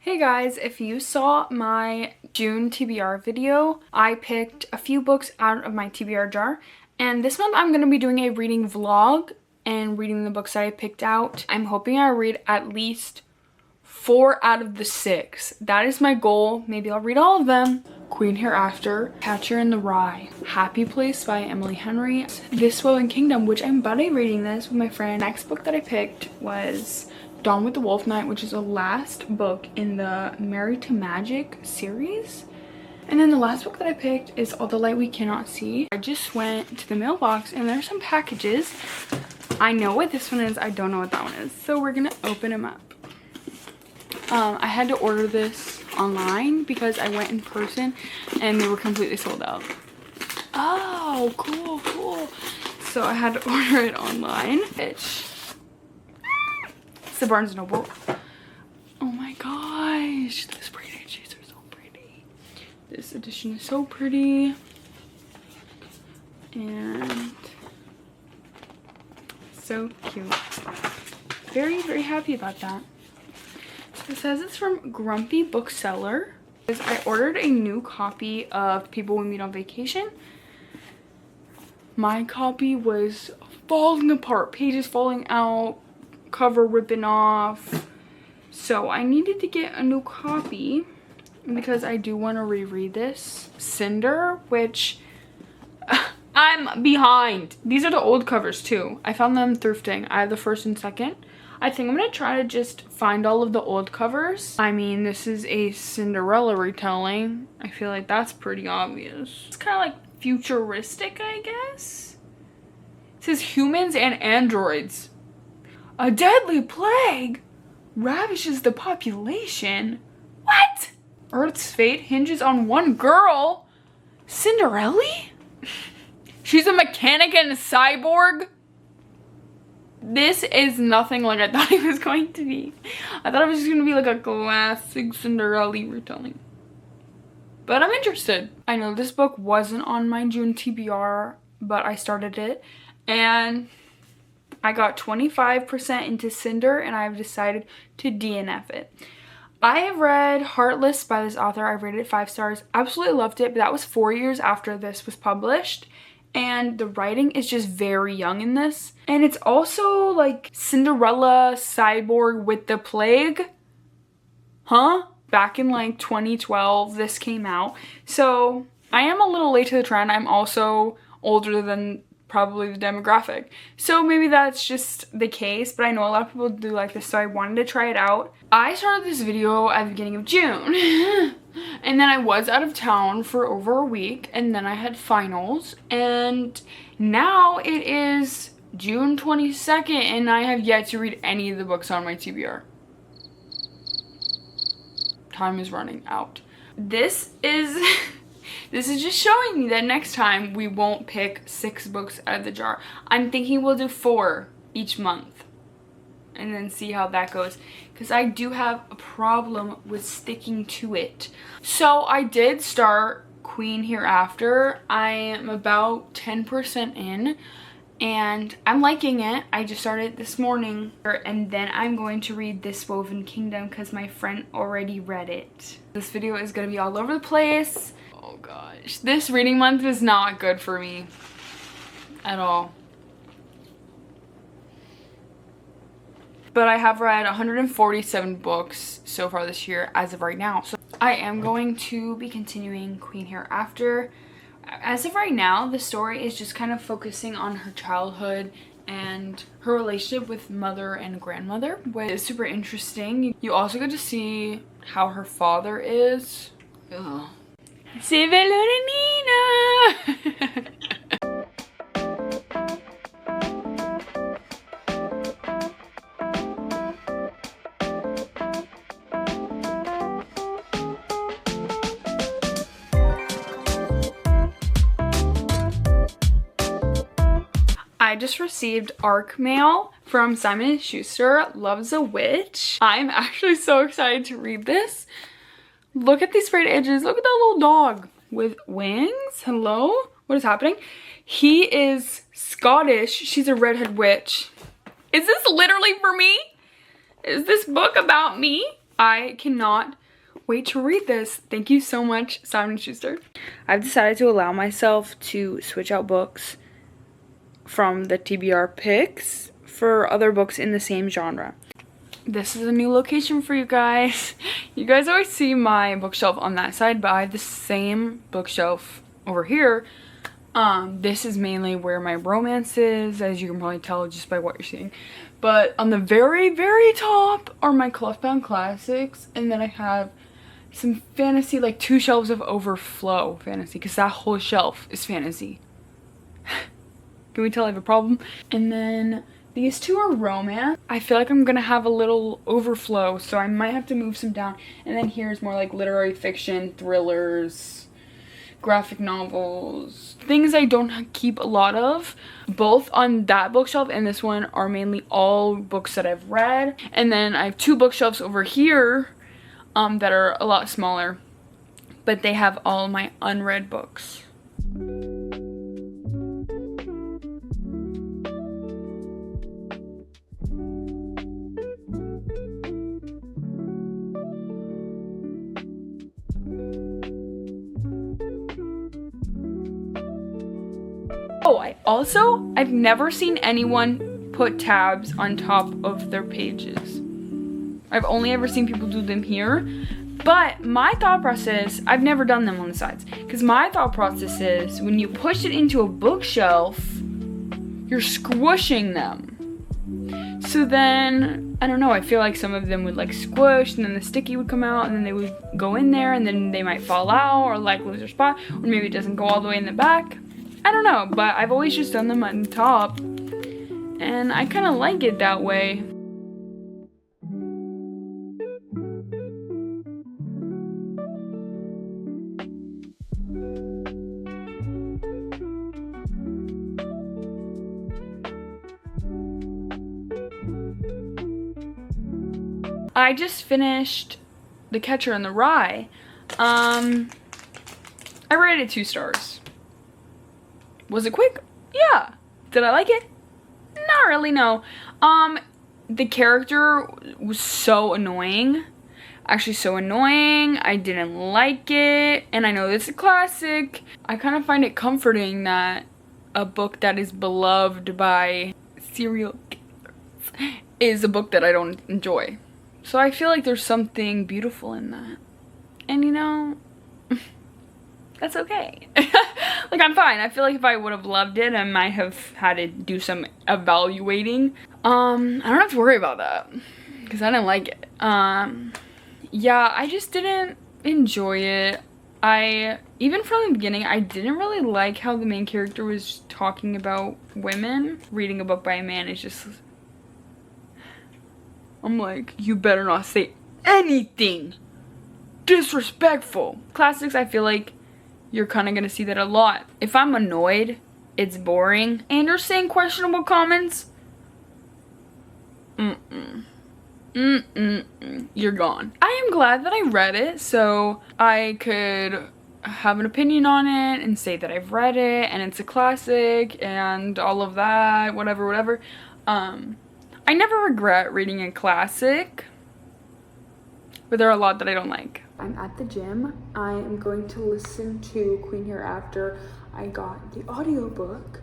Hey guys, if you saw my June TBR video, I picked a few books out of my TBR jar, and this month I'm going to be doing a reading vlog and reading the books that I picked out. I'm hoping I read at least 4 out of the 6. That is my goal. Maybe I'll read all of them. Queen Hereafter, Catcher in the Rye, Happy Place by Emily Henry, This Woven Kingdom, which I'm about to be reading this with my friend. Next book that I picked was Dawn with the Wolf Knight, which is the last book in the Married to Magic series. And then the last book that I picked is All the Light We Cannot See. I just went to the mailbox and there's some packages. I know what this one is, I don't know what that one is. So we're gonna open them up. I had to order this online because I went in person and they were completely sold out. Oh, cool. So I had to order it online. It's the Barnes & Noble. Oh my gosh, those pages are so pretty. This edition is so pretty. And so cute. Very happy about that. So it says it's from Grumpy Bookseller. I ordered a new copy of People We Meet on Vacation. My copy was falling apart, pages falling out, cover ripping off, so I needed to get a new copy because I do want to reread this. Cinder, which I'm behind. These are the old covers too. I found them thrifting. I have the first and second. I think I'm gonna try to just find all of the old covers. I mean, this is a Cinderella retelling. I feel like that's pretty obvious. It's kind of like futuristic, I guess. It says humans and androids. A deadly plague ravishes the population. What? Earth's fate hinges on one girl. Cinderella? She's a mechanic and a cyborg? This is nothing like I thought it was going to be. I thought it was just going to be like a classic Cinderella retelling. But I'm interested. I know this book wasn't on my June TBR, but I started it. And I got 25% into Cinder and I've decided to DNF it. I have read Heartless by this author. I rated it 5 stars. Absolutely loved it, but that was 4 years after this was published. And the writing is just very young in this. And it's also like Cinderella cyborg with the plague. Huh? Back in like 2012, this came out. So I am a little late to the trend. I'm also older than probably the demographic, so maybe that's just the case, but I know a lot of people do like this, so I wanted to try it out. I started this video at the beginning of June and then I was out of town for over a week, and then I had finals, and now it is June 22nd and I have yet to read any of the books on my TBR. Time is running out. This is just showing me that next time we won't pick 6 books out of the jar. I'm thinking we'll do 4 each month and then see how that goes, because I do have a problem with sticking to it. So I did start Queen Hereafter. I am about 10% in and I'm liking it. I just started this morning, and then I'm going to read This Woven Kingdom because my friend already read it. This video is going to be all over the place. Oh gosh, this reading month is not good for me at all. But I have read 147 books so far this year as of right now. So I am going to be continuing Queen Hereafter. As of right now, the story is just kind of focusing on her childhood and her relationship with mother and grandmother, which is super interesting. You also get to see how her father is. Ugh. Se Nina. I just received ARC mail from Simon & Schuster, Loves a Witch. I'm actually so excited to read this. Look at these sprayed edges. Look at that little dog with wings. Hello? What is happening? He is Scottish. She's a redhead witch. Is this literally for me? Is this book about me? I cannot wait to read this. Thank you so much, Simon & Schuster. I've decided to allow myself to switch out books from the TBR picks for other books in the same genre. This is a new location for you guys. You guys always see my bookshelf on that side, but I have the same bookshelf over here. This is mainly where my romance is, as you can probably tell just by what you're seeing. But on the very, very top are my Clothbound Classics, and then I have some fantasy, like 2 shelves of overflow fantasy, because that whole shelf is fantasy. Can we tell I have a problem? And then these 2 are romance. I feel like I'm gonna have a little overflow, so I might have to move some down. And then here's more like literary fiction, thrillers, graphic novels, things I don't keep a lot of. Both on that bookshelf and this one are mainly all books that I've read. And then I have 2 bookshelves over here that are a lot smaller, but they have all my unread books. Oh, I've never seen anyone put tabs on top of their pages. I've only ever seen people do them here, but my thought process, I've never done them on the sides, because my thought process is when you push it into a bookshelf, you're squishing them. So then, I don't know, I feel like some of them would like squish, and then the sticky would come out, and then they would go in there, and then they might fall out, or like lose their spot, or maybe it doesn't go all the way in the back. I don't know, but I've always just done them on the top, and I kind of like it that way. I just finished The Catcher in the Rye. I rated it 2 stars. Was it quick? Yeah. Did I like it? Not really, no. The character was so annoying. Actually so annoying. I didn't like it. And I know this is a classic. I kind of find it comforting that a book that is beloved by serial killers is a book that I don't enjoy. So I feel like there's something beautiful in that. And you know, that's okay. Like, I'm fine. I feel like if I would have loved it, I might have had to do some evaluating. I don't have to worry about that because I didn't like it. Yeah, I just didn't enjoy it. Even from the beginning, I didn't really like how the main character was talking about women. Reading a book by a man is just, I'm like, you better not say anything disrespectful. Classics, I feel like you're kind of gonna see that a lot. If I'm annoyed, it's boring, and you're saying questionable comments, you're gone. I am glad that I read it so I could have an opinion on it and say that I've read it and it's a classic and all of that, whatever. I never regret reading a classic, but there are a lot that I don't like. I'm at the gym. I am going to listen to Queen Hereafter. I got the audiobook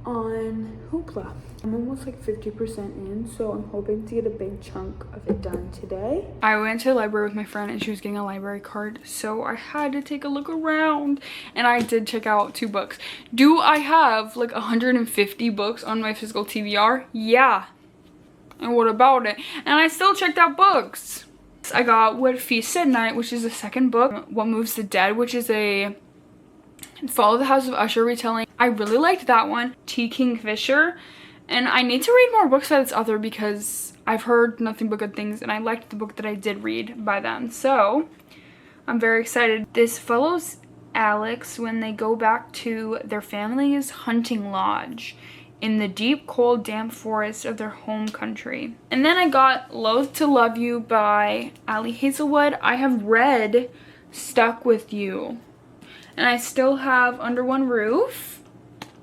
on Hoopla. I'm almost like 50% in, so I'm hoping to get a big chunk of it done today. I went to the library with my friend and she was getting a library card, so I had to take a look around, and I did check out 2 books. Do I have like 150 books on my physical TBR? Yeah. And what about it? And I still checked out books. I got What Feasts at Night, which is the 2nd book. What Moves the Dead, which is a Follow the House of Usher retelling. I really liked that one. T. Kingfisher. And I need to read more books by this author because I've heard nothing but good things, and I liked the book that I did read by them. So I'm very excited. This follows Alex when they go back to their family's hunting lodge in the deep, cold, damp forest of their home country. And then I got Loath to Love You by Ali Hazelwood. I have read Stuck With You. And I still have Under One Roof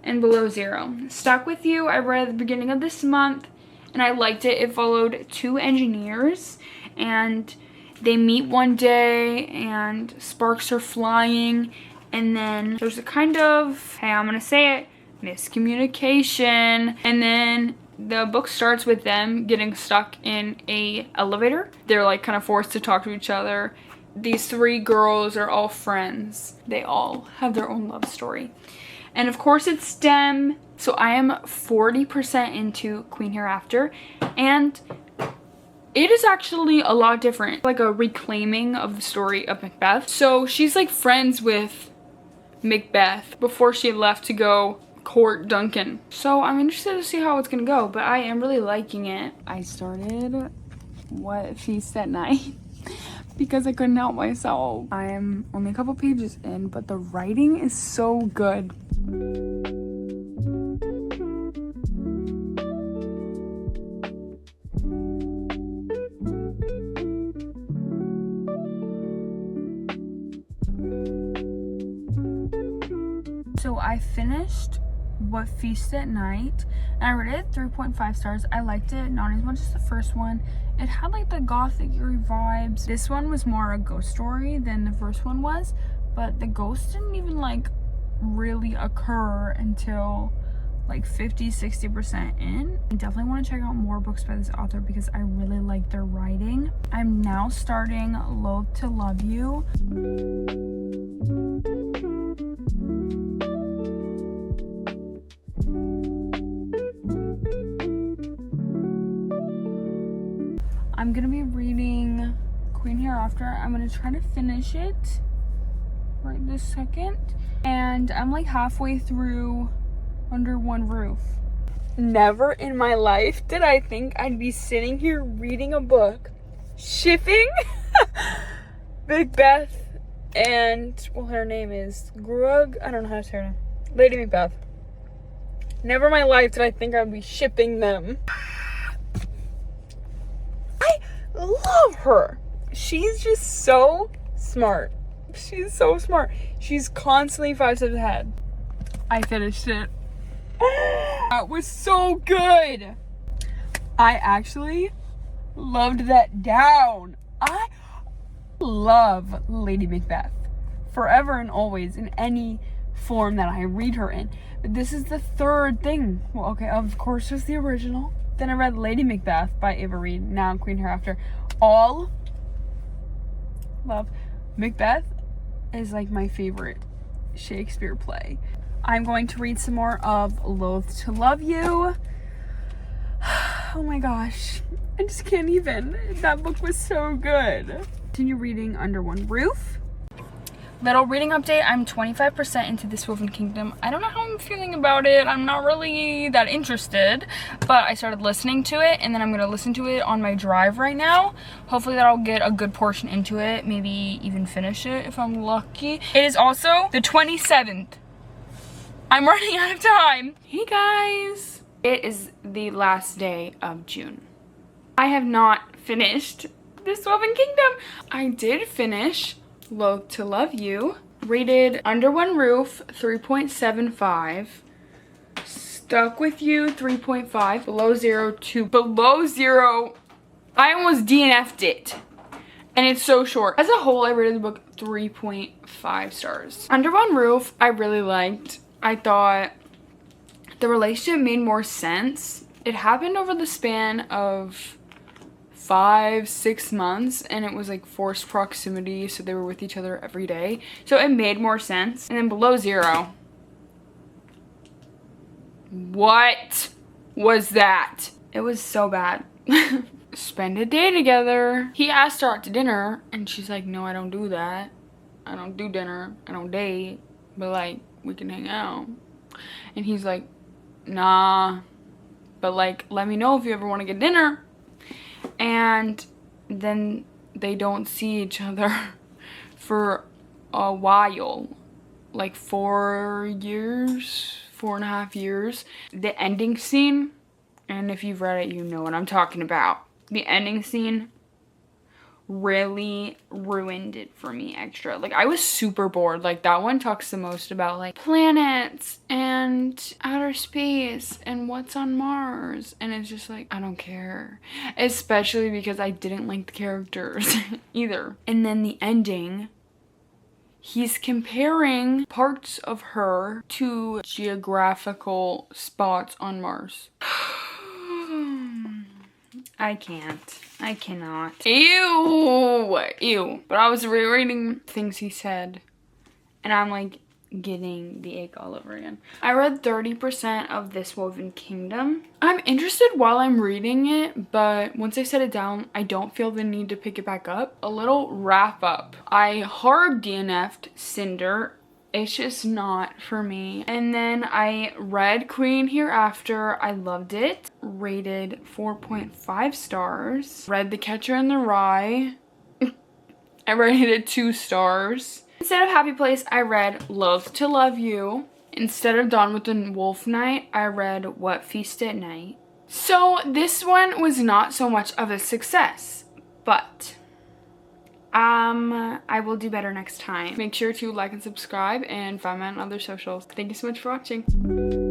and Below Zero. Stuck With You, I read at the beginning of this month, and I liked it. It followed 2 engineers, and they meet one day and sparks are flying, and then there's a kind of, hey, I'm gonna say it, miscommunication, and then the book starts with them getting stuck in a elevator. They're like kind of forced to talk to each other. These three girls are all friends. They all have their own love story. And of course it's STEM. So I am 40% into Queen Hereafter, and it is actually a lot different. Like a reclaiming of the story of Macbeth. So she's like friends with Macbeth before she left to go court Duncan. So I'm interested to see how it's gonna go, but I am really liking it. I started What Feast at Night because I couldn't help myself. I am only a couple pages in, but the writing is so good. So I finished What Feast at Night, and I rated it 3.5 stars. I liked it, not as much as the first one. It had like the gothic eerie vibes. This one was more a ghost story than the first one was, but the ghost didn't even like really occur until like 50-60% in. I definitely want to check out more books by this author because I really like their writing. I'm now starting Loath to Love You. I'm gonna be reading Queen Hereafter. I'm gonna try to finish it right this second. And I'm like halfway through Under One Roof. Never in my life did I think I'd be sitting here reading a book shipping Macbeth and, well, her name is Grug. I don't know how to say her name. Lady Macbeth. Never in my life did I think I'd be shipping them. Love her. She's just so smart. She's so smart. She's constantly 5 steps ahead. I finished it. That was so good. I actually loved that down. I love Lady Macbeth forever and always in any form that I read her in. But this is the third thing. Well, okay, of course there's the original. Then I read Lady Macbeth by Ava Reid, now Queen Hereafter. All love. Macbeth is like my favorite Shakespeare play. I'm going to read some more of Loath to Love You. Oh my gosh, I just can't even. That book was so good. Continue reading Under One Roof. Little reading update, I'm 25% into This Woven Kingdom. I don't know how I'm feeling about it. I'm not really that interested, but I started listening to it, and then I'm gonna listen to it on my drive right now. Hopefully that I'll get a good portion into it, maybe even finish it if I'm lucky. It is also the 27th. I'm running out of time. Hey guys. It is the last day of June. I have not finished This Woven Kingdom. I did finish Loath to Love You. Rated Under One Roof 3.75. Stuck With You 3.5. Below Zero 2. Below Zero, I almost DNF'd it. And it's so short. As a whole, I rated the book 3.5 stars. Under One Roof, I really liked. I thought the relationship made more sense. It happened over the span of 5-6 months, and it was like forced proximity, so they were with each other every day, so it made more sense. And then Below Zero, what was that? It was so bad. Spend a day together. He asked her out to dinner, and she's like, no, I don't do that. I don't do dinner. I don't date, but like we can hang out. And he's like, nah, but like let me know if you ever want to get dinner. And then they don't see each other for a while, like 4 years, 4.5 years. The ending scene, and if you've read it, you know what I'm talking about. The ending scene really ruined it for me extra. Like, I was super bored. Like, that one talks the most about like planets and outer space and what's on Mars, and it's just like, I don't care, especially because I didn't like the characters either. And then the ending, he's comparing parts of her to geographical spots on Mars. I can't. I cannot. Ew! Ew. But I was rereading things he said, and I'm like getting the ache all over again. I read 30% of This Woven Kingdom. I'm interested while I'm reading it, but once I set it down, I don't feel the need to pick it back up. A little wrap up. I hard DNF'd Cinder. It's just not for me. And then I read Queen Hereafter. I loved it. Rated 4.5 stars. Read The Catcher in the Rye. I rated it 2 stars. Instead of Happy Place, I read Loath to Love You. Instead of Dawn with the Wolf Night, I read What Feast at Night. So this one was not so much of a success, but I will do better next time. Make sure to like and subscribe and find me on other socials. Thank you so much for watching.